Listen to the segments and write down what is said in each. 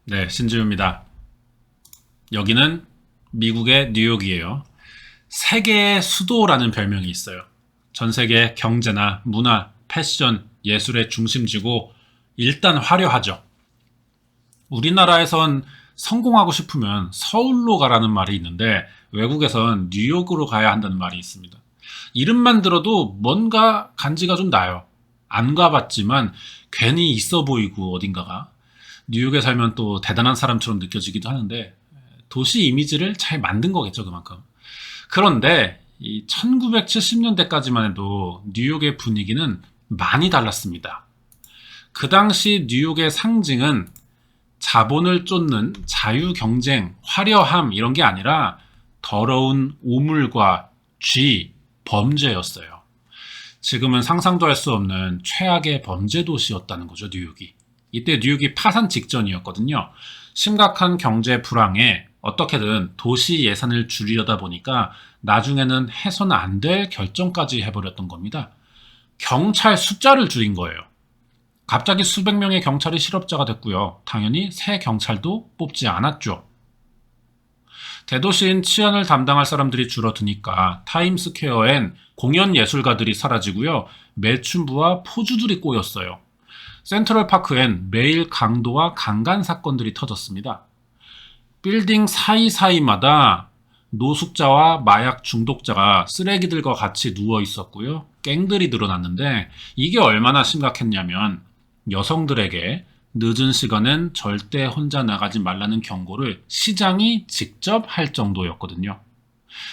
네, 신지우입니다. 여기는 미국의 뉴욕이에요. 세계의 수도라는 별명이 있어요. 전 세계 경제나 문화, 패션, 예술의 중심지고 일단 화려하죠. 우리나라에선 성공하고 싶으면 서울로 가라는 말이 있는데 외국에선 뉴욕으로 가야 한다는 말이 있습니다. 이름만 들어도 뭔가 간지가 좀 나요. 안 가봤지만 괜히 있어 보이고 어딘가가 뉴욕에 살면 또 대단한 사람처럼 느껴지기도 하는데 도시 이미지를 잘 만든 거겠죠, 그만큼. 그런데 이 1970년대까지만 해도 뉴욕의 분위기는 많이 달랐습니다. 그 당시 뉴욕의 상징은 자본을 쫓는 자유 경쟁, 화려함 이런 게 아니라 더러운 오물과 쥐, 범죄였어요. 지금은 상상도 할 수 없는 최악의 범죄 도시였다는 거죠, 뉴욕이. 이때 뉴욕이 파산 직전이었거든요. 심각한 경제 불황에 어떻게든 도시 예산을 줄이려다 보니까 나중에는 해서는 안 될 결정까지 해버렸던 겁니다. 경찰 숫자를 줄인 거예요. 갑자기 수백 명의 경찰이 실업자가 됐고요. 당연히 새 경찰도 뽑지 않았죠. 대도시인 치안을 담당할 사람들이 줄어드니까 타임스퀘어엔 공연 예술가들이 사라지고요. 매춘부와 포주들이 꼬였어요. 센트럴파크엔 매일 강도와 강간 사건들이 터졌습니다. 빌딩 사이사이마다 노숙자와 마약 중독자가 쓰레기들과 같이 누워 있었고요. 갱들이 늘어났는데 이게 얼마나 심각했냐면 여성들에게 늦은 시간엔 절대 혼자 나가지 말라는 경고를 시장이 직접 할 정도였거든요.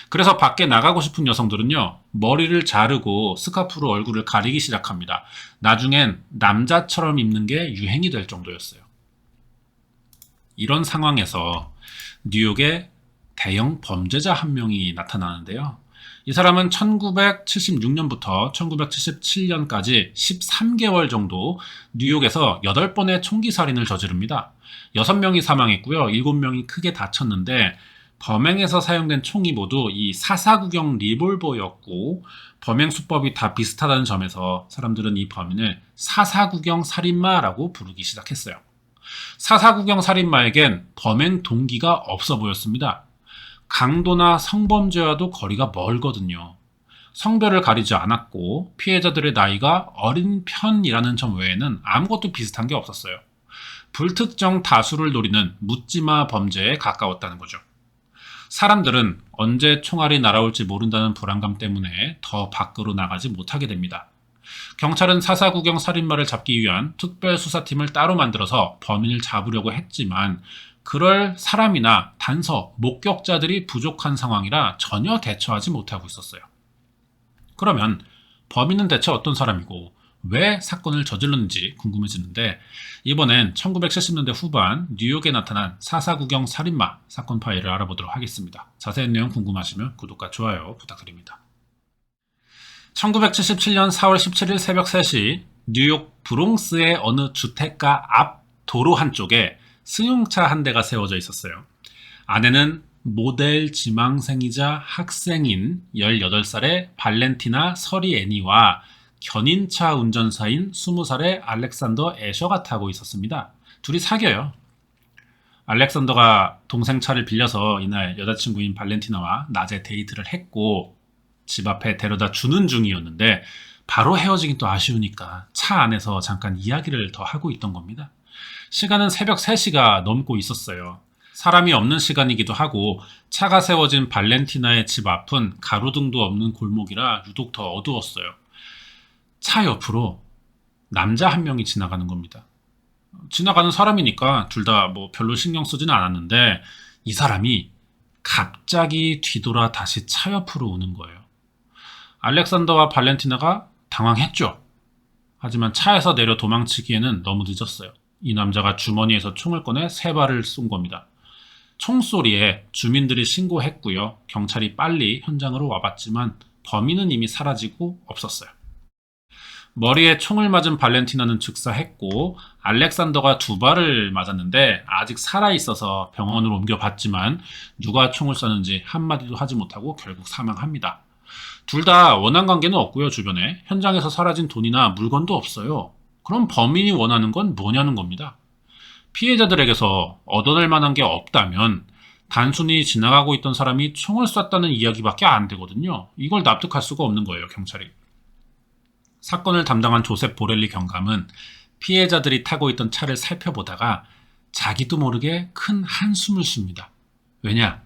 그래서 밖에 나가고 싶은 여성들은요, 머리를 자르고 스카프로 얼굴을 가리기 시작합니다. 나중엔 남자처럼 입는 게 유행이 될 정도였어요. 이런 상황에서 뉴욕에 대형 범죄자 한 명이 나타나는데요. 이 사람은 1976년부터 1977년까지 13개월 정도 뉴욕에서 8번의 총기 살인을 저지릅니다. 6명이 사망했고요. 7명이 크게 다쳤는데 범행에서 사용된 총이 모두 이 사사구경 리볼버였고 범행 수법이 다 비슷하다는 점에서 사람들은 이 범인을 사사구경 살인마라고 부르기 시작했어요. 사사구경 살인마에겐 범행 동기가 없어 보였습니다. 강도나 성범죄와도 거리가 멀거든요. 성별을 가리지 않았고 피해자들의 나이가 어린 편이라는 점 외에는 아무것도 비슷한 게 없었어요. 불특정 다수를 노리는 묻지마 범죄에 가까웠다는 거죠. 사람들은 언제 총알이 날아올지 모른다는 불안감 때문에 더 밖으로 나가지 못하게 됩니다. 경찰은 사사구경 살인마를 잡기 위한 특별수사팀을 따로 만들어서 범인을 잡으려고 했지만 그럴 사람이나 단서, 목격자들이 부족한 상황이라 전혀 대처하지 못하고 있었어요. 그러면 범인은 대체 어떤 사람이고 왜 사건을 저질렀는지 궁금해지는데 이번엔 1970년대 후반 뉴욕에 나타난 사사구경 살인마 사건 파일을 알아보도록 하겠습니다. 자세한 내용 궁금하시면 구독과 좋아요 부탁드립니다. 1977년 4월 17일 새벽 3시 뉴욕 브롱스의 어느 주택가 앞 도로 한쪽에 승용차 한 대가 세워져 있었어요. 안에는 모델 지망생이자 학생인 18살의 발렌티나 서리 애니와 견인차 운전사인 20살의 알렉산더 애셔가 타고 있었습니다. 둘이 사겨요. 알렉산더가 동생 차를 빌려서 이날 여자친구인 발렌티나와 낮에 데이트를 했고 집 앞에 데려다 주는 중이었는데 바로 헤어지긴 또 아쉬우니까 차 안에서 잠깐 이야기를 더 하고 있던 겁니다. 시간은 새벽 3시가 넘고 있었어요. 사람이 없는 시간이기도 하고 차가 세워진 발렌티나의 집 앞은 가로등도 없는 골목이라 유독 더 어두웠어요. 차 옆으로 남자 한 명이 지나가는 겁니다. 지나가는 사람이니까 둘 다 뭐 별로 신경 쓰지는 않았는데 이 사람이 갑자기 뒤돌아 다시 차 옆으로 오는 거예요. 알렉산더와 발렌티나가 당황했죠. 하지만 차에서 내려 도망치기에는 너무 늦었어요. 이 남자가 주머니에서 총을 꺼내 3발을 쏜 겁니다. 총소리에 주민들이 신고했고요. 경찰이 빨리 현장으로 와봤지만 범인은 이미 사라지고 없었어요. 머리에 총을 맞은 발렌티나는 즉사했고 알렉산더가 2발을 맞았는데 아직 살아있어서 병원으로 옮겨봤지만 누가 총을 쐈는지 한마디도 하지 못하고 결국 사망합니다. 둘 다 원한 관계는 없고요. 주변에 현장에서 사라진 돈이나 물건도 없어요. 그럼 범인이 원하는 건 뭐냐는 겁니다. 피해자들에게서 얻어낼 만한 게 없다면 단순히 지나가고 있던 사람이 총을 쐈다는 이야기밖에 안 되거든요. 이걸 납득할 수가 없는 거예요, 경찰이. 사건을 담당한 조셉 보렐리 경감은 피해자들이 타고 있던 차를 살펴보다가 자기도 모르게 큰 한숨을 쉽니다. 왜냐?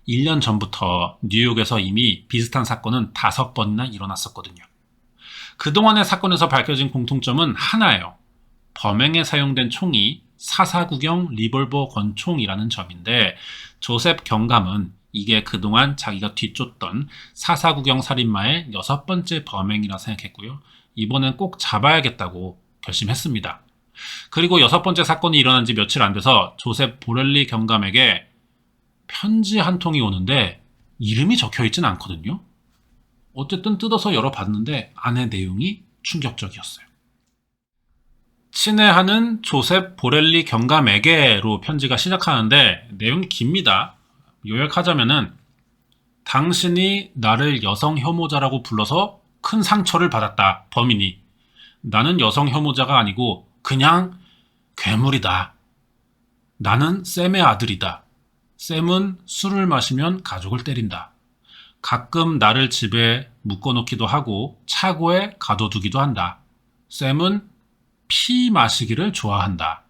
1년 전부터 뉴욕에서 이미 비슷한 사건은 5번이나 일어났었거든요. 그동안의 사건에서 밝혀진 공통점은 하나예요. 범행에 사용된 총이 4.49경 리볼버 권총이라는 점인데, 조셉 경감은 이게 그동안 자기가 뒤쫓던 4.49경 살인마의 6번째 범행이라 생각했고요. 이번엔 꼭 잡아야겠다고 결심했습니다. 그리고 6번째 사건이 일어난 지 며칠 안 돼서 조셉 보렐리 경감에게 편지 한 통이 오는데 이름이 적혀있진 않거든요. 어쨌든 뜯어서 열어봤는데 안에 내용이 충격적이었어요. 친애하는 조셉 보렐리 경감에게로 편지가 시작하는데 내용이 깁니다. 요약하자면은, 당신이 나를 여성 혐오자라고 불러서 큰 상처를 받았다, 범인이. 나는 여성 혐오자가 아니고 그냥 괴물이다. 나는 샘의 아들이다. 샘은 술을 마시면 가족을 때린다. 가끔 나를 집에 묶어놓기도 하고 차고에 가둬두기도 한다. 샘은 피 마시기를 좋아한다.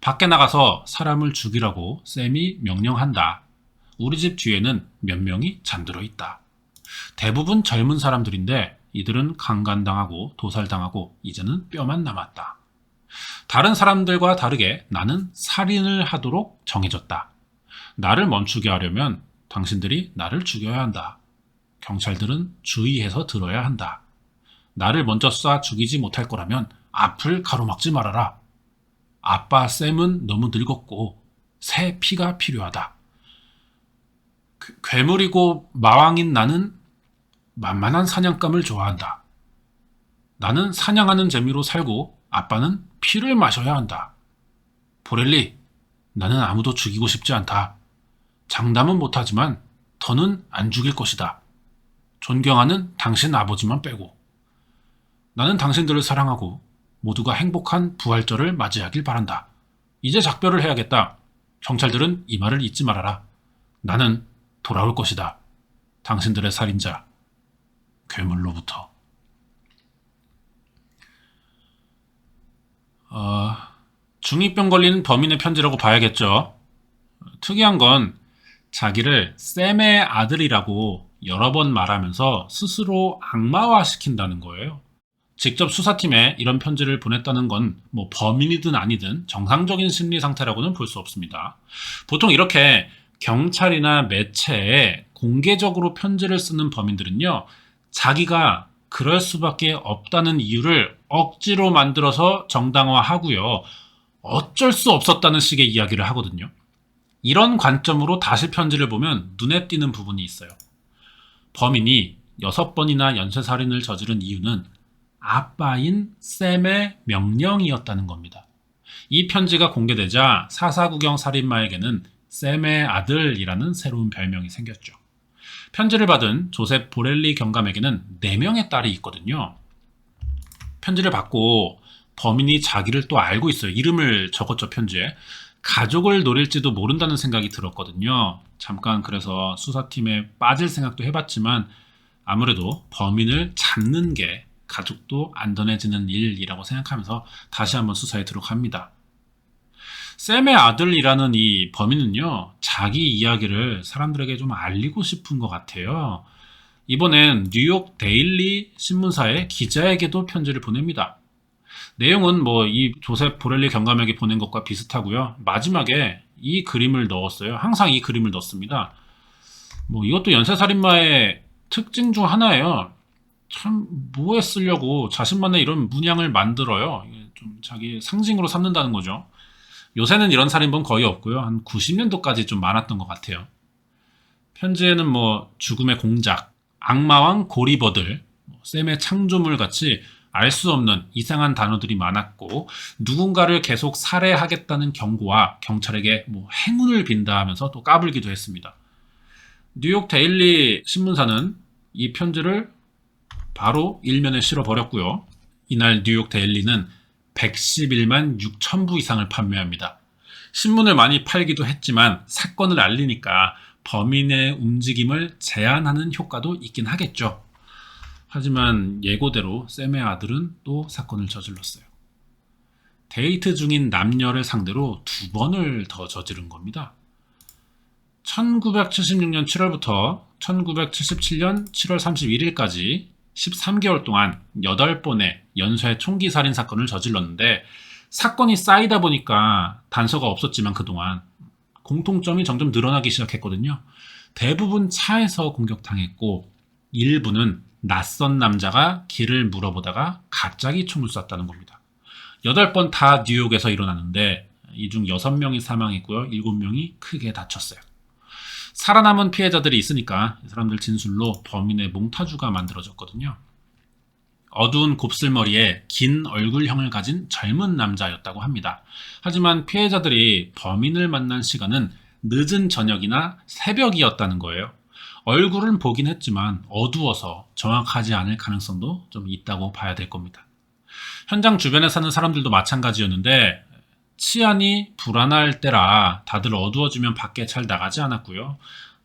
밖에 나가서 사람을 죽이라고 샘이 명령한다. 우리 집 뒤에는 몇 명이 잠들어 있다. 대부분 젊은 사람들인데 이들은 강간당하고 도살당하고 이제는 뼈만 남았다. 다른 사람들과 다르게 나는 살인을 하도록 정해졌다. 나를 멈추게 하려면 당신들이 나를 죽여야 한다. 경찰들은 주의해서 들어야 한다. 나를 먼저 쏴 죽이지 못할 거라면 앞을 가로막지 말아라. 아빠 샘은 너무 늙었고 새 피가 필요하다. 괴물이고 마왕인 나는 만만한 사냥감을 좋아한다. 나는 사냥하는 재미로 살고 아빠는 피를 마셔야 한다. 보렐리, 나는 아무도 죽이고 싶지 않다. 장담은 못하지만 더는 안 죽일 것이다. 존경하는 당신 아버지만 빼고. 나는 당신들을 사랑하고 모두가 행복한 부활절을 맞이하길 바란다. 이제 작별을 해야겠다. 경찰들은 이 말을 잊지 말아라. 나는 돌아올 것이다. 당신들의 살인자, 괴물로부터. 중2병 걸린 범인의 편지라고 봐야겠죠. 특이한 건 자기를 샘의 아들이라고 여러 번 말하면서 스스로 악마화시킨다는 거예요. 직접 수사팀에 이런 편지를 보냈다는 건 뭐 범인이든 아니든 정상적인 심리 상태라고는 볼 수 없습니다. 보통 이렇게 경찰이나 매체에 공개적으로 편지를 쓰는 범인들은요, 자기가 그럴 수밖에 없다는 이유를 억지로 만들어서 정당화하고요, 어쩔 수 없었다는 식의 이야기를 하거든요. 이런 관점으로 다시 편지를 보면 눈에 띄는 부분이 있어요. 범인이 6번이나 연쇄살인을 저지른 이유는 아빠인 샘의 명령이었다는 겁니다. 이 편지가 공개되자 4.49경 살인마에게는 샘의 아들이라는 새로운 별명이 생겼죠. 편지를 받은 조셉 보렐리 경감에게는 4명의 딸이 있거든요. 편지를 받고 범인이 자기를 또 알고 있어요. 이름을 적었죠, 편지에. 가족을 노릴지도 모른다는 생각이 들었거든요. 잠깐 그래서 수사팀에 빠질 생각도 해봤지만 아무래도 범인을 잡는 게 가족도 안전해지는 일이라고 생각하면서 다시 한번 수사에 들어갑니다. 샘의 아들이라는 이 범인은요, 자기 이야기를 사람들에게 좀 알리고 싶은 것 같아요. 이번엔 뉴욕 데일리 신문사의 기자에게도 편지를 보냅니다. 내용은 뭐 이 조셉 보렐리 경감에게 보낸 것과 비슷하고요. 마지막에 이 그림을 넣었어요. 항상 이 그림을 넣습니다. 뭐 이것도 연쇄살인마의 특징 중 하나예요. 참 뭐에 쓰려고 자신만의 이런 문양을 만들어요. 좀 자기 상징으로 삼는다는 거죠. 요새는 이런 살인범 거의 없고요. 한 90년도까지 좀 많았던 것 같아요. 편지에는 뭐 죽음의 공작, 악마왕 고리버들, 샘의 창조물 같이 알 수 없는 이상한 단어들이 많았고, 누군가를 계속 살해하겠다는 경고와 경찰에게 뭐 행운을 빈다 하면서 또 까불기도 했습니다. 뉴욕 데일리 신문사는 이 편지를 바로 일면에 실어버렸고요. 이날 뉴욕 데일리는 111만 6천 부 이상을 판매합니다. 신문을 많이 팔기도 했지만 사건을 알리니까 범인의 움직임을 제한하는 효과도 있긴 하겠죠. 하지만 예고대로 샘의 아들은 또 사건을 저질렀어요. 데이트 중인 남녀를 상대로 2번을 더 저지른 겁니다. 1976년 7월부터 1977년 7월 31일까지 13개월 동안 8번의 연쇄 총기 살인 사건을 저질렀는데, 사건이 쌓이다 보니까 단서가 없었지만 그동안 공통점이 점점 늘어나기 시작했거든요. 대부분 차에서 공격당했고, 일부는 낯선 남자가 길을 물어보다가 갑자기 총을 쐈다는 겁니다. 8번 다 뉴욕에서 일어났는데 이 중 6명이 사망했고요. 7명이 크게 다쳤어요. 살아남은 피해자들이 있으니까 이 사람들 진술로 범인의 몽타주가 만들어졌거든요. 어두운 곱슬머리에 긴 얼굴형을 가진 젊은 남자였다고 합니다. 하지만 피해자들이 범인을 만난 시간은 늦은 저녁이나 새벽이었다는 거예요. 얼굴은 보긴 했지만 어두워서 정확하지 않을 가능성도 좀 있다고 봐야 될 겁니다. 현장 주변에 사는 사람들도 마찬가지였는데, 치안이 불안할 때라 다들 어두워지면 밖에 잘 나가지 않았고요.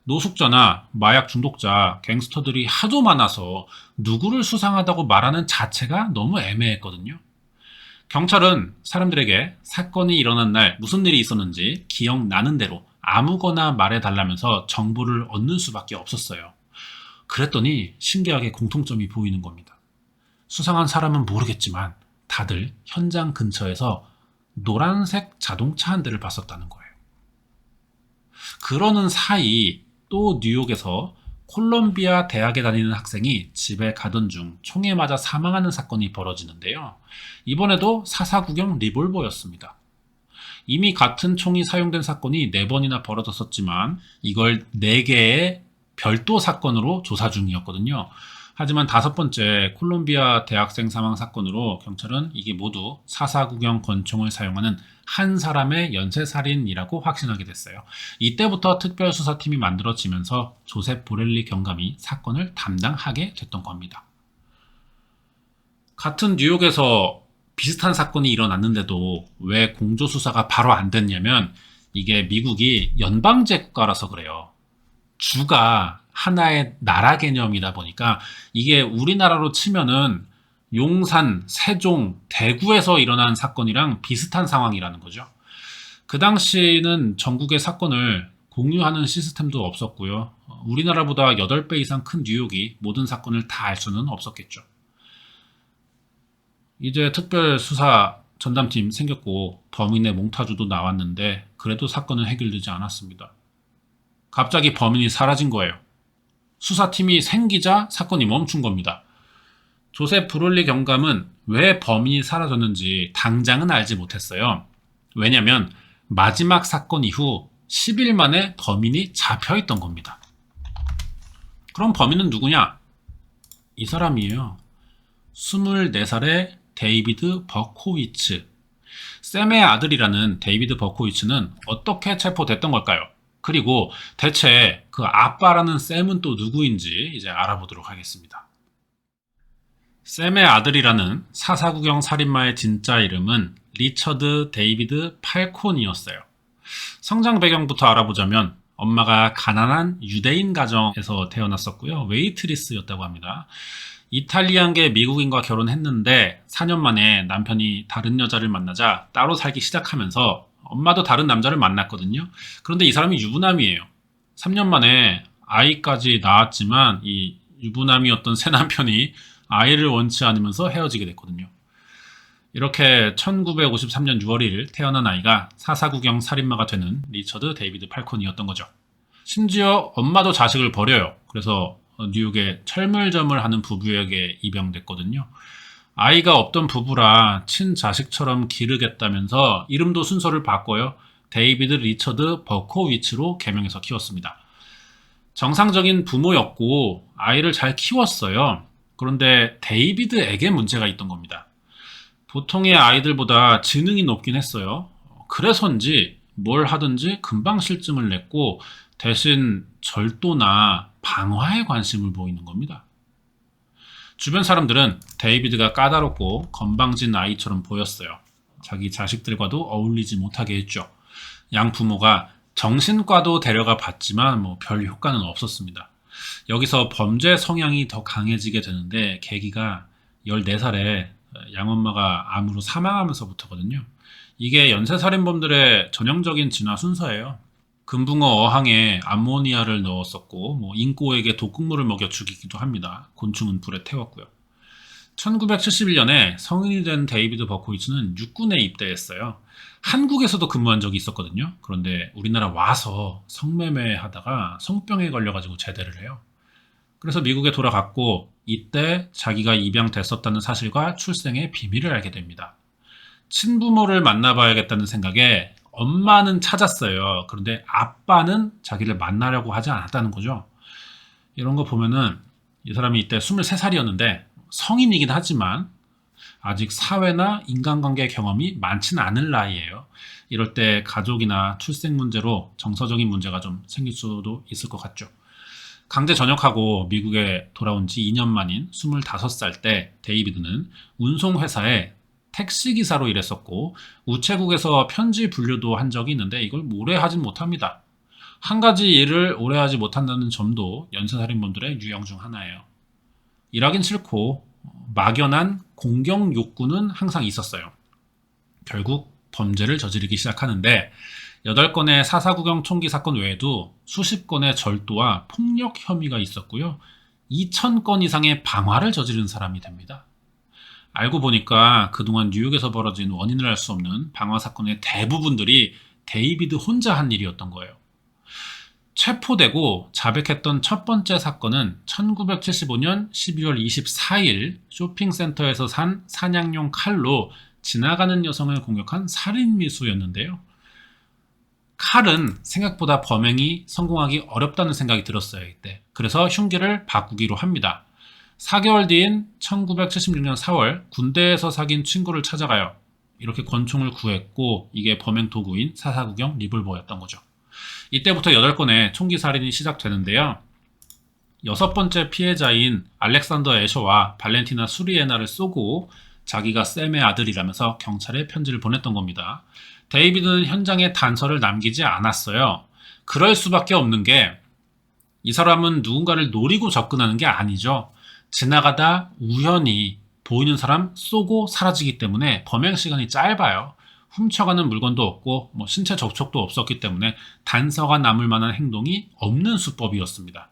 노숙자나 마약 중독자, 갱스터들이 하도 많아서 누구를 수상하다고 말하는 자체가 너무 애매했거든요. 경찰은 사람들에게 사건이 일어난 날 무슨 일이 있었는지 기억나는 대로 아무거나 말해달라면서 정보를 얻는 수밖에 없었어요. 그랬더니 신기하게 공통점이 보이는 겁니다. 수상한 사람은 모르겠지만 다들 현장 근처에서 노란색 자동차 한 대를 봤었다는 거예요. 그러는 사이 또 뉴욕에서 콜롬비아 대학에 다니는 학생이 집에 가던 중 총에 맞아 사망하는 사건이 벌어지는데요. 이번에도 사사구경 리볼버였습니다. 이미 같은 총이 사용된 사건이 4번이나 벌어졌었지만 이걸 4개의 별도 사건으로 조사 중이었거든요. 하지만 5번째 콜롬비아 대학생 사망 사건으로 경찰은 이게 모두 사사구경 권총을 사용하는 한 사람의 연쇄살인이라고 확신하게 됐어요. 이때부터 특별수사팀이 만들어지면서 조셉 보렐리 경감이 사건을 담당하게 됐던 겁니다. 같은 뉴욕에서 비슷한 사건이 일어났는데도 왜 공조수사가 바로 안 됐냐면, 이게 미국이 연방제 국가라서 그래요. 주가 하나의 나라 개념이다 보니까 이게 우리나라로 치면은 용산, 세종, 대구에서 일어난 사건이랑 비슷한 상황이라는 거죠. 그 당시는 전국의 사건을 공유하는 시스템도 없었고요. 우리나라보다 8배 이상 큰 뉴욕이 모든 사건을 다 알 수는 없었겠죠. 이제 특별수사 전담팀 생겼고 범인의 몽타주도 나왔는데 그래도 사건은 해결되지 않았습니다. 갑자기 범인이 사라진 거예요. 수사팀이 생기자 사건이 멈춘 겁니다. 조셉 브롤리 경감은 왜 범인이 사라졌는지 당장은 알지 못했어요. 왜냐면 마지막 사건 이후 10일 만에 범인이 잡혀있던 겁니다. 그럼 범인은 누구냐? 이 사람이에요. 24살의 데이비드 버코위츠. 샘의 아들이라는 데이비드 버코위츠는 어떻게 체포됐던 걸까요? 그리고 대체 그 아빠라는 샘은 또 누구인지 이제 알아보도록 하겠습니다. 샘의 아들이라는 사사구경 살인마의 진짜 이름은 리처드 데이비드 팔콘이었어요. 성장 배경부터 알아보자면 엄마가 가난한 유대인 가정에서 태어났었고요. 웨이트리스였다고 합니다. 이탈리안계 미국인과 결혼했는데 4년 만에 남편이 다른 여자를 만나자 따로 살기 시작하면서 엄마도 다른 남자를 만났거든요. 그런데 이 사람이 유부남이에요. 3년 만에 아이까지 낳았지만 이 유부남이었던 새 남편이 아이를 원치 않으면서 헤어지게 됐거든요. 이렇게 1953년 6월 1일 태어난 아이가 사사구경 살인마가 되는 리처드 데이비드 팔콘이었던 거죠. 심지어 엄마도 자식을 버려요. 그래서 뉴욕에 철물점을 하는 부부에게 입양됐거든요. 아이가 없던 부부라 친자식처럼 기르겠다면서 이름도 순서를 바꿔요. 데이비드 리처드 버코위츠로 개명해서 키웠습니다. 정상적인 부모였고 아이를 잘 키웠어요. 그런데 데이비드에게 문제가 있던 겁니다. 보통의 아이들보다 지능이 높긴 했어요. 그래서인지 뭘 하든지 금방 실증을 냈고 대신 절도나 방화에 관심을 보이는 겁니다. 주변 사람들은 데이비드가 까다롭고 건방진 아이처럼 보였어요. 자기 자식들과도 어울리지 못하게 했죠. 양 부모가 정신과도 데려가 봤지만 별 효과는 없었습니다. 여기서 범죄 성향이 더 강해지게 되는데 계기가 14살에 양엄마가 암으로 사망하면서부터거든요. 이게 연쇄살인범들의 전형적인 진화 순서예요. 금붕어 어항에 암모니아를 넣었었고 인꼬에게 독극물을 먹여 죽이기도 합니다. 곤충은 불에 태웠고요. 1971년에 성인이 된 데이비드 버코이츠는 육군에 입대했어요. 한국에서도 근무한 적이 있었거든요. 그런데 우리나라 와서 성매매 하다가 성병에 걸려가지고 제대를 해요. 그래서 미국에 돌아갔고 이때 자기가 입양됐었다는 사실과 출생의 비밀을 알게 됩니다. 친부모를 만나봐야겠다는 생각에 엄마는 찾았어요. 그런데 아빠는 자기를 만나려고 하지 않았다는 거죠. 이런 거 보면은 이 사람이 이때 23살이었는데 성인이긴 하지만 아직 사회나 인간관계 경험이 많지는 않을 나이예요. 이럴 때 가족이나 출생 문제로 정서적인 문제가 좀 생길 수도 있을 것 같죠. 강제 전역하고 미국에 돌아온 지 2년 만인 25살 때 데이비드는 운송회사에 택시기사로 일했었고 우체국에서 편지 분류도 한 적이 있는데 이걸 오래 하진 못합니다. 한 가지 일을 오래 하지 못한다는 점도 연쇄살인범들의 유형 중 하나예요. 일하긴 싫고 막연한 공경 욕구는 항상 있었어요. 결국 범죄를 저지르기 시작하는데 8건의 사사구경 총기 사건 외에도 수십 건의 절도와 폭력 혐의가 있었고요. 2,000건 이상의 방화를 저지른 사람이 됩니다. 알고 보니까 그동안 뉴욕에서 벌어진 원인을 알 수 없는 방화 사건의 대부분들이 데이비드 혼자 한 일이었던 거예요. 체포되고 자백했던 첫 번째 사건은 1975년 12월 24일 쇼핑센터에서 산 사냥용 칼로 지나가는 여성을 공격한 살인미수였는데요. 칼은 생각보다 범행이 성공하기 어렵다는 생각이 들었어요, 이때. 그래서 흉기를 바꾸기로 합니다. 4개월 뒤인 1976년 4월 군대에서 사귄 친구를 찾아가요. 이렇게 권총을 구했고 이게 범행 도구인 사사구경 리볼버였던 거죠. 이때부터 8건의 총기 살인이 시작되는데요. 6번째 피해자인 알렉산더 애셔와 발렌티나 수리에나를 쏘고 자기가 샘의 아들이라면서 경찰에 편지를 보냈던 겁니다. 데이비드는 현장에 단서를 남기지 않았어요. 그럴 수밖에 없는 게 이 사람은 누군가를 노리고 접근하는 게 아니죠. 지나가다 우연히 보이는 사람 쏘고 사라지기 때문에 범행 시간이 짧아요. 훔쳐가는 물건도 없고 신체 접촉도 없었기 때문에 단서가 남을 만한 행동이 없는 수법이었습니다.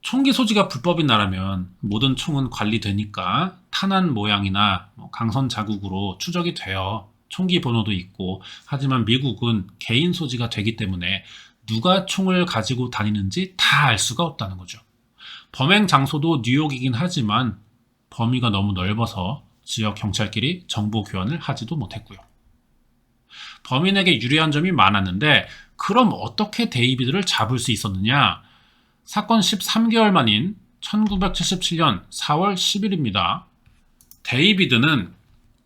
총기 소지가 불법인 나라면 모든 총은 관리되니까 탄환 모양이나 강선 자국으로 추적이 돼요. 총기 번호도 있고 하지만 미국은 개인 소지가 되기 때문에 누가 총을 가지고 다니는지 다 알 수가 없다는 거죠. 범행 장소도 뉴욕이긴 하지만 범위가 너무 넓어서 지역 경찰끼리 정보 교환을 하지도 못했고요. 범인에게 유리한 점이 많았는데 그럼 어떻게 데이비드를 잡을 수 있었느냐? 사건 13개월 만인 1977년 4월 10일입니다. 데이비드는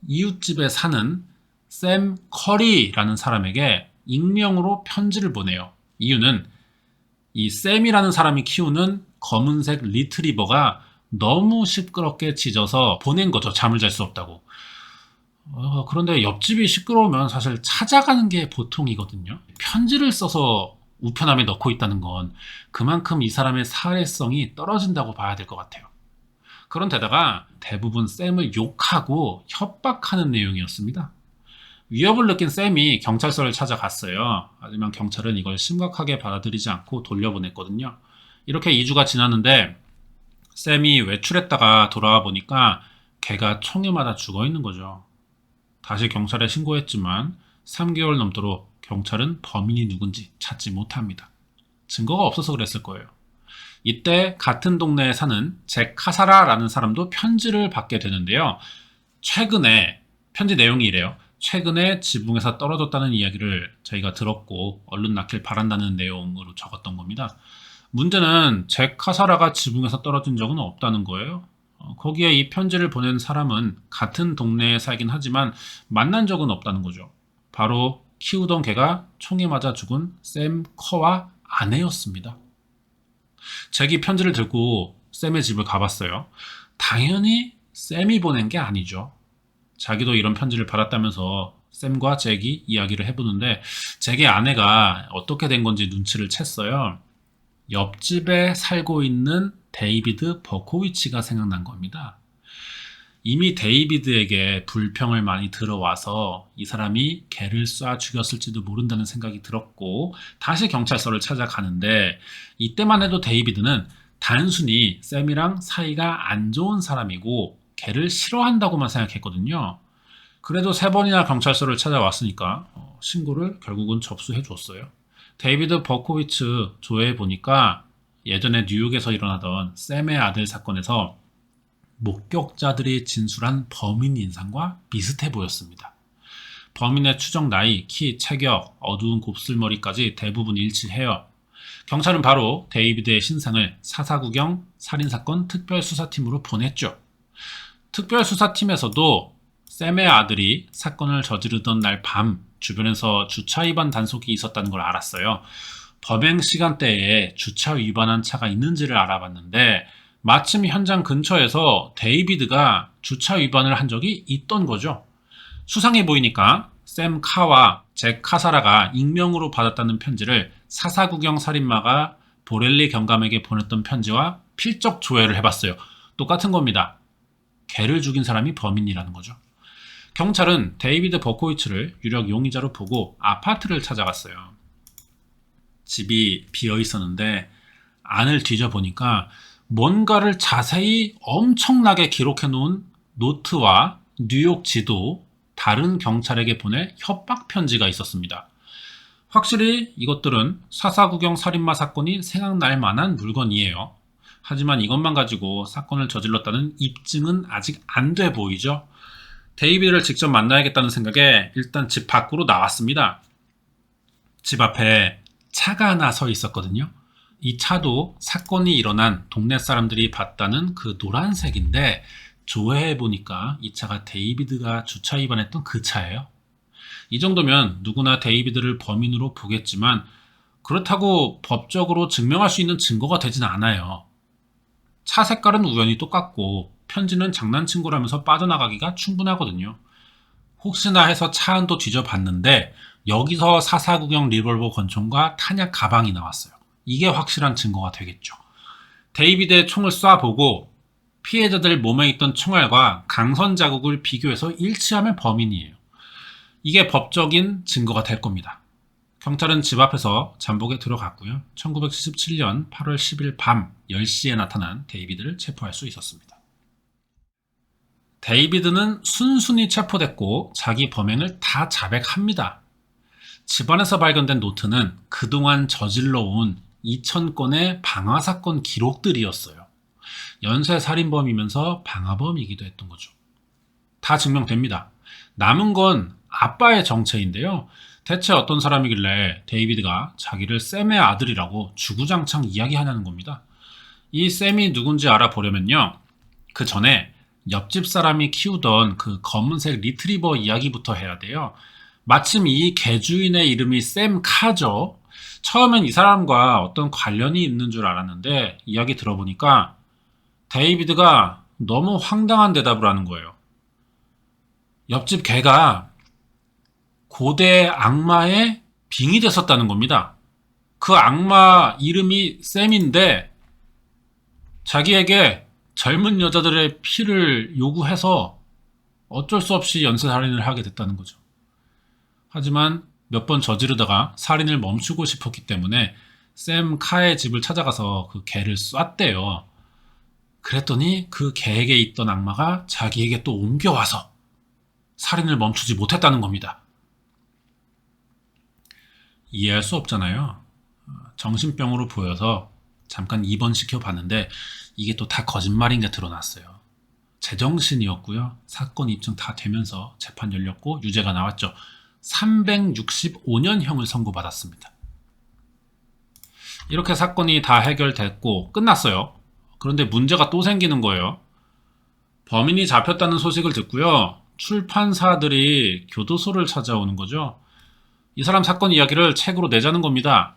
이웃집에 사는 샘 커리라는 사람에게 익명으로 편지를 보내요. 이유는 이 샘이라는 사람이 키우는 검은색 리트리버가 너무 시끄럽게 짖어서 보낸 거죠. 잠을 잘 수 없다고. 그런데 옆집이 시끄러우면 사실 찾아가는 게 보통이거든요. 편지를 써서 우편함에 넣고 있다는 건 그만큼 이 사람의 사회성이 떨어진다고 봐야 될 것 같아요. 그런데다가 대부분 샘을 욕하고 협박하는 내용이었습니다. 위협을 느낀 샘이 경찰서를 찾아갔어요. 하지만 경찰은 이걸 심각하게 받아들이지 않고 돌려보냈거든요. 이렇게 2주가 지났는데 샘이 외출했다가 돌아와 보니까 개가 총에 맞아 죽어 있는 거죠. 다시 경찰에 신고했지만 3개월 넘도록 경찰은 범인이 누군지 찾지 못합니다. 증거가 없어서 그랬을 거예요. 이때 같은 동네에 사는 잭 카사라라는 사람도 편지를 받게 되는데요. 최근에 편지 내용이 이래요. 최근에 지붕에서 떨어졌다는 이야기를 저희가 들었고 얼른 낫길 바란다는 내용으로 적었던 겁니다. 문제는 잭 카사라가 지붕에서 떨어진 적은 없다는 거예요. 거기에 이 편지를 보낸 사람은 같은 동네에 살긴 하지만 만난 적은 없다는 거죠. 바로 키우던 개가 총에 맞아 죽은 샘 커와 아내였습니다. 잭이 편지를 들고 샘의 집을 가봤어요. 당연히 샘이 보낸 게 아니죠. 자기도 이런 편지를 받았다면서 샘과 잭이 이야기를 해보는데 잭의 아내가 어떻게 된 건지 눈치를 챘어요. 옆집에 살고 있는 데이비드 버코위치가 생각난 겁니다. 이미 데이비드에게 불평을 많이 들어와서 이 사람이 걔를 쏴 죽였을지도 모른다는 생각이 들었고 다시 경찰서를 찾아가는데 이때만 해도 데이비드는 단순히 샘이랑 사이가 안 좋은 사람이고 걔를 싫어한다고만 생각했거든요. 그래도 3번이나 경찰서를 찾아왔으니까 신고를 결국은 접수해 줬어요. 데이비드 버코위츠 조회해 보니까 예전에 뉴욕에서 일어나던 샘의 아들 사건에서 목격자들이 진술한 범인 인상과 비슷해 보였습니다. 범인의 추정 나이, 키, 체격, 어두운 곱슬머리까지 대부분 일치해요. 경찰은 바로 데이비드의 신상을 사사구경 살인사건 특별수사팀으로 보냈죠. 특별수사팀에서도 샘의 아들이 사건을 저지르던 날 밤 주변에서 주차 위반 단속이 있었다는 걸 알았어요. 범행 시간대에 주차 위반한 차가 있는지를 알아봤는데 마침 현장 근처에서 데이비드가 주차 위반을 한 적이 있던 거죠. 수상해 보이니까 샘 카와 잭 카사라가 익명으로 받았다는 편지를 사사구경 살인마가 보렐리 경감에게 보냈던 편지와 필적 조회를 해봤어요. 똑같은 겁니다. 걔를 죽인 사람이 범인이라는 거죠. 경찰은 데이비드 버코위츠를 유력 용의자로 보고 아파트를 찾아갔어요. 집이 비어 있었는데 안을 뒤져보니까 뭔가를 자세히 엄청나게 기록해 놓은 노트와 뉴욕 지도, 다른 경찰에게 보내 협박 편지가 있었습니다. 확실히 이것들은 사사구경 살인마 사건이 생각날 만한 물건이에요. 하지만 이것만 가지고 사건을 저질렀다는 입증은 아직 안 돼 보이죠. 데이비드를 직접 만나야겠다는 생각에 일단 집 밖으로 나왔습니다. 집 앞에 차가 하나 서 있었거든요. 이 차도 사건이 일어난 동네 사람들이 봤다는 그 노란색인데 조회해보니까 이 차가 데이비드가 주차 위반했던 그 차예요. 이 정도면 누구나 데이비드를 범인으로 보겠지만 그렇다고 법적으로 증명할 수 있는 증거가 되진 않아요. 차 색깔은 우연히 똑같고 편지는 장난친 거라면서 빠져나가기가 충분하거든요. 혹시나 해서 차 안도 뒤져봤는데 여기서 사사구경 리볼버 권총과 탄약 가방이 나왔어요. 이게 확실한 증거가 되겠죠. 데이비드의 총을 쏴보고 피해자들 몸에 있던 총알과 강선 자국을 비교해서 일치하면 범인이에요. 이게 법적인 증거가 될 겁니다. 경찰은 집 앞에서 잠복에 들어갔고요. 1977년 8월 10일 밤 10시에 나타난 데이비드를 체포할 수 있었습니다. 데이비드는 순순히 체포됐고 자기 범행을 다 자백합니다. 집안에서 발견된 노트는 그동안 저질러온 2000건의 방화사건 기록들이었어요. 연쇄살인범이면서 방화범이기도 했던 거죠. 다 증명됩니다. 남은 건 아빠의 정체인데요. 대체 어떤 사람이길래 데이비드가 자기를 샘의 아들이라고 주구장창 이야기하냐는 겁니다. 이 샘이 누군지 알아보려면요. 그 전에 옆집 사람이 키우던 그 검은색 리트리버 이야기부터 해야 돼요. 마침 이 개주인의 이름이 샘 카죠. 처음엔 이 사람과 어떤 관련이 있는 줄 알았는데 이야기 들어보니까 데이비드가 너무 황당한 대답을 하는 거예요. 옆집 개가 고대 악마의 빙이 됐었다는 겁니다. 그 악마 이름이 샘인데 자기에게 젊은 여자들의 피를 요구해서 어쩔 수 없이 연쇄살인을 하게 됐다는 거죠. 하지만 몇 번 저지르다가 살인을 멈추고 싶었기 때문에 샘 카의 집을 찾아가서 그 개를 쐈대요. 그랬더니 그 개에게 있던 악마가 자기에게 또 옮겨와서 살인을 멈추지 못했다는 겁니다. 이해할 수 없잖아요. 정신병으로 보여서 잠깐 입원시켜 봤는데 이게 또 다 거짓말인 게 드러났어요. 제정신이었고요. 사건 입증 다 되면서 재판 열렸고 유죄가 나왔죠. 365년형을 선고받았습니다. 이렇게 사건이 다 해결됐고 끝났어요. 그런데 문제가 또 생기는 거예요. 범인이 잡혔다는 소식을 듣고요. 출판사들이 교도소를 찾아오는 거죠. 이 사람 사건 이야기를 책으로 내자는 겁니다.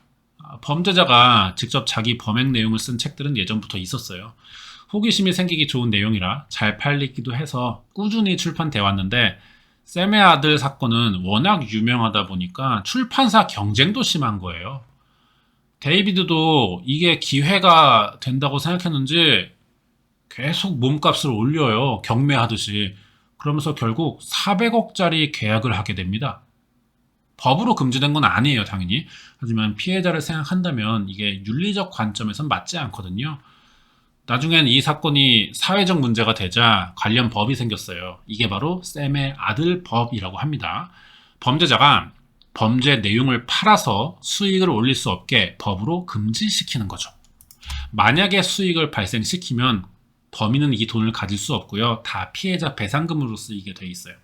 범죄자가 직접 자기 범행 내용을 쓴 책들은 예전부터 있었어요. 호기심이 생기기 좋은 내용이라 잘 팔리기도 해서 꾸준히 출판돼 왔는데 샘의 아들 사건은 워낙 유명하다 보니까 출판사 경쟁도 심한 거예요. 데이비드도 이게 기회가 된다고 생각했는지 계속 몸값을 올려요. 경매하듯이. 그러면서 결국 400억짜리 계약을 하게 됩니다. 법으로 금지된 건 아니에요, 당연히. 하지만 피해자를 생각한다면 이게 윤리적 관점에선 맞지 않거든요. 나중엔 이 사건이 사회적 문제가 되자 관련 법이 생겼어요. 이게 바로 샘의 아들 법이라고 합니다. 범죄자가 범죄 내용을 팔아서 수익을 올릴 수 없게 법으로 금지시키는 거죠. 만약에 수익을 발생시키면 범인은 이 돈을 가질 수 없고요. 다 피해자 배상금으로 쓰이게 돼 있어요.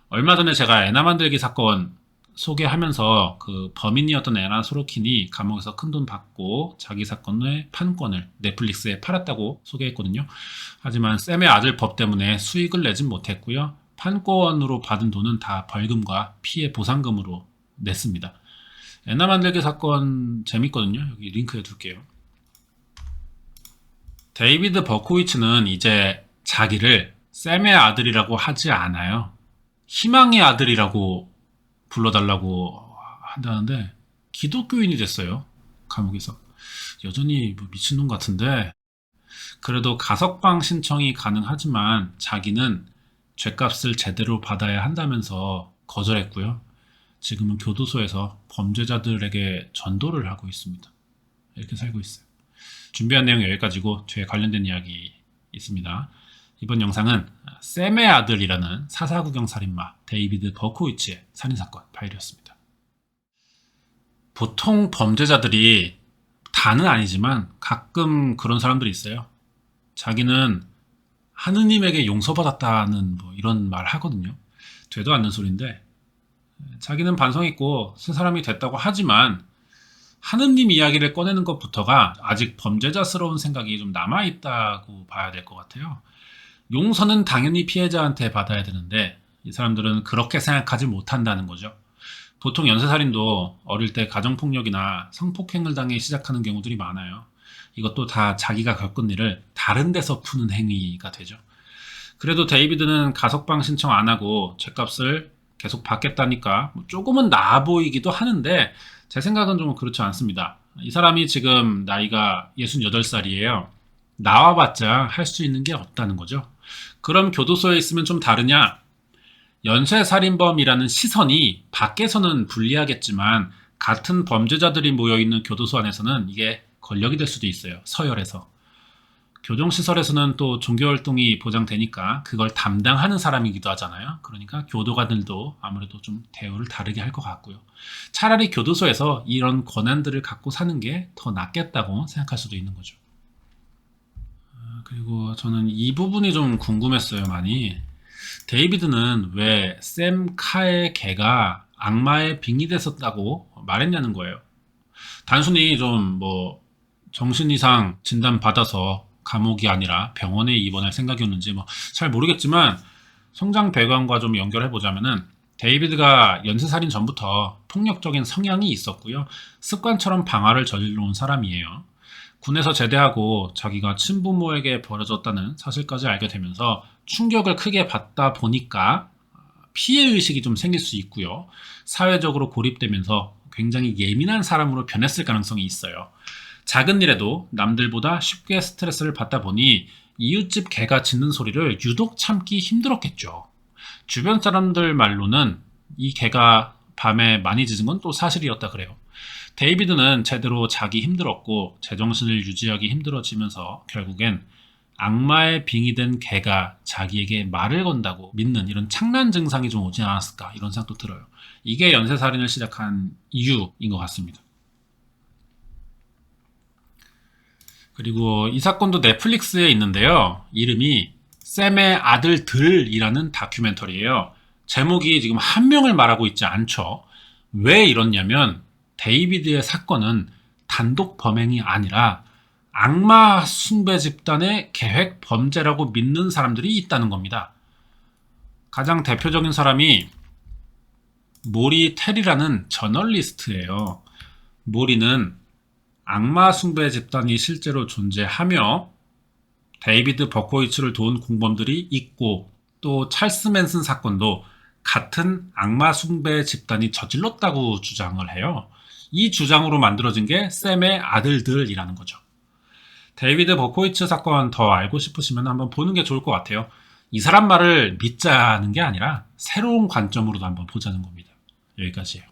얼마 전에 제가 애나 만들기 사건 소개하면서 그 범인이었던 애나 소로킨이 감옥에서 큰돈 받고 자기 사건의 판권을 넷플릭스에 팔았다고 소개했거든요. 하지만 샘의 아들 법 때문에 수익을 내진 못했고요. 판권으로 받은 돈은 다 벌금과 피해 보상금으로 냈습니다. 애나 만들기 사건 재밌거든요. 여기 링크해 둘게요. 데이비드 버코위츠는 이제 자기를 샘의 아들이라고 하지 않아요. 희망의 아들이라고 불러달라고 한다는데 기독교인이 됐어요. 감옥에서. 여전히 미친놈 같은데 그래도 가석방 신청이 가능하지만 자기는 죗값을 제대로 받아야 한다면서 거절했고요. 지금은 교도소에서 범죄자들에게 전도를 하고 있습니다. 이렇게 살고 있어요. 준비한 내용 여기까지고 뒤에 관련된 이야기 있습니다. 이번 영상은 샘의 아들이라는 사사구경 살인마 데이비드 버코위츠의 살인사건 파일이었습니다. 보통 범죄자들이 다는 아니지만 가끔 그런 사람들이 있어요. 자기는 하느님에게 용서받았다는 이런 말 하거든요. 되도 않는 소리인데 자기는 반성했고 새 사람이 됐다고 하지만 하느님 이야기를 꺼내는 것부터가 아직 범죄자스러운 생각이 좀 남아있다고 봐야 될 것 같아요. 용서는 당연히 피해자한테 받아야 되는데 이 사람들은 그렇게 생각하지 못한다는 거죠. 보통 연쇄살인도 어릴 때 가정폭력이나 성폭행을 당해 시작하는 경우들이 많아요. 이것도 다 자기가 겪은 일을 다른 데서 푸는 행위가 되죠. 그래도 데이비드는 가석방 신청 안 하고 죗값을 계속 받겠다니까 조금은 나아 보이기도 하는데 제 생각은 좀 그렇지 않습니다. 이 사람이 지금 나이가 68살이에요. 나와봤자 할 수 있는 게 없다는 거죠. 그럼 교도소에 있으면 좀 다르냐? 연쇄살인범이라는 시선이 밖에서는 불리하겠지만 같은 범죄자들이 모여있는 교도소 안에서는 이게 권력이 될 수도 있어요. 서열에서. 교정시설에서는 또 종교활동이 보장되니까 그걸 담당하는 사람이기도 하잖아요. 그러니까 교도관들도 아무래도 좀 대우를 다르게 할 것 같고요. 차라리 교도소에서 이런 권한들을 갖고 사는 게 더 낫겠다고 생각할 수도 있는 거죠. 그리고 저는 이 부분이 좀 궁금했어요, 많이. 데이비드는 왜 샘 카의 개가 악마의 빙의됐었다고 말했냐는 거예요. 단순히 좀 정신 이상 진단 받아서 감옥이 아니라 병원에 입원할 생각이었는지 잘 모르겠지만 성장 배경과 좀 연결해 보자면은 데이비드가 연쇄살인 전부터 폭력적인 성향이 있었고요. 습관처럼 방화를 저질러 온 사람이에요. 군에서 제대하고 자기가 친부모에게 벌어졌다는 사실까지 알게 되면서 충격을 크게 받다 보니까 피해의식이 좀 생길 수 있고요. 사회적으로 고립되면서 굉장히 예민한 사람으로 변했을 가능성이 있어요. 작은 일에도 남들보다 쉽게 스트레스를 받다 보니 이웃집 개가 짖는 소리를 유독 참기 힘들었겠죠. 주변 사람들 말로는 이 개가 밤에 많이 짖은 건 또 사실이었다 그래요. 데이비드는 제대로 자기 힘들었고 제정신을 유지하기 힘들어지면서 결국엔 악마의 빙의된 개가 자기에게 말을 건다고 믿는 이런 창난 증상이 좀 오지 않았을까 이런 생각도 들어요. 이게 연쇄살인을 시작한 이유인 것 같습니다. 그리고 이 사건도 넷플릭스에 있는데요. 이름이 샘의 아들들이라는 다큐멘터리예요. 제목이 지금 한 명을 말하고 있지 않죠. 왜 이렇냐면 데이비드의 사건은 단독 범행이 아니라 악마 숭배 집단의 계획 범죄라고 믿는 사람들이 있다는 겁니다. 가장 대표적인 사람이 모리 테리라는 저널리스트예요. 모리는 악마 숭배 집단이 실제로 존재하며 데이비드 버코이츠를 도운 공범들이 있고 또 찰스 맨슨 사건도 같은 악마 숭배 집단이 저질렀다고 주장을 해요. 이 주장으로 만들어진 게 샘의 아들들이라는 거죠. 데이비드 버코이츠 사건 더 알고 싶으시면 한번 보는 게 좋을 것 같아요. 이 사람 말을 믿자는 게 아니라 새로운 관점으로도 한번 보자는 겁니다. 여기까지예요.